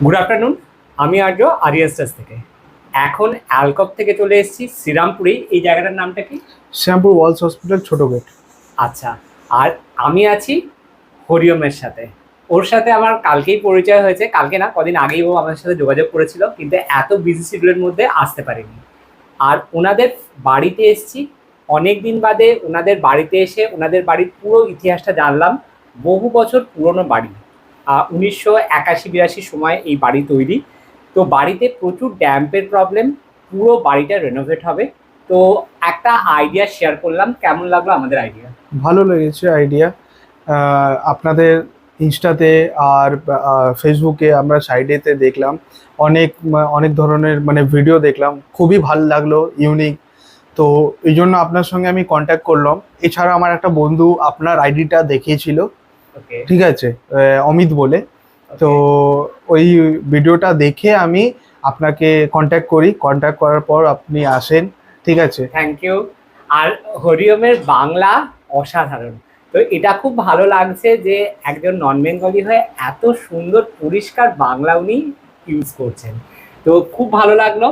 Good afternoon. আমি আর্য আরিয়াস্টাস থেকে। এখন অ্যালকপ থেকে চলে এসেছি শ্রীরামপুরে। এই জায়গাটার নামটা কি? শ্যামপুর ওয়ালস হসপিটাল, ছোট গেট। আচ্ছা। আর আমি আছি হরিওমের সাথে। ওর সাথে আমার কালকেই পরিচয় হয়েছে, কালকে না কদিন আগেই ও আমাদের সাথে যোগাযোগ করেছিল, কিন্তু এত বিজি শিডিউলের মধ্যে আসতে পারিনি। আর ওনাদের বাড়িতে এসেছি অনেক দিন বাদে। ওনাদের বাড়িতে এসে ওনাদের বাড়ির পুরো ইতিহাসটা জানলাম। বহু বছর পুরনো বাড়ি, 1981-82 সময় এই বাড়ি তৈরি। তো বাড়িতে প্রচুর ড্যাম্পের প্রবলেম, পুরো বাড়িটা রেনোভেট হবে। তো একটা আইডিয়া শেয়ার করলাম, কেমন লাগলো আমাদের আইডিয়া? ভালো লেগেছে আইডিয়া। আপনাদের ইনস্টাতে আর ফেসবুকে আমরা সাইডেতে দেখলাম, অনেক ধরনের ভিডিও দেখলাম, খুবই ভালো লাগলো, ইউনিক। তো এই জন্য আপনার সঙ্গে আমি কন্ট্যাক্ট করলাম। এছাড়া আমার একটা বন্ধু আপনার আইডিটা দেখিয়েছিল, ওকে। ঠিক আছে, অমিত বলে। তো ওই ভিডিওটা দেখে আমি আপনাকে কন্ট্যাক্ট করার পর আপনি আসেন, ঠিক আছে। Thank you. আর হরিওমের বাংলা অসাধারণ। তো এটা খুব ভালো লাগছে যে একজন নন বেঙ্গলি হয়ে এত সুন্দর পরিষ্কার বাংলা উনি ইউজ করছেন। তো খুব ভালো লাগলো।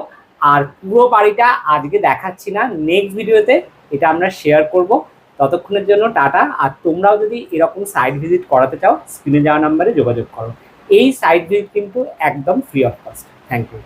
আর পুরো বাড়িটা আজকে দেখাচ্ছি না, নেক্সট ভিডিওতে এটা আমরা শেয়ার করব। ততক্ষণের জন্য টাটা। আর তোমরাও যদি এরকম সাইট ভিজিট করাতে চাও, স্ক্রিনে যাওয়া নাম্বারে যোগাযোগ করো। এই সাইট ভিজিট কিন্তু একদম free of cost. Thank you.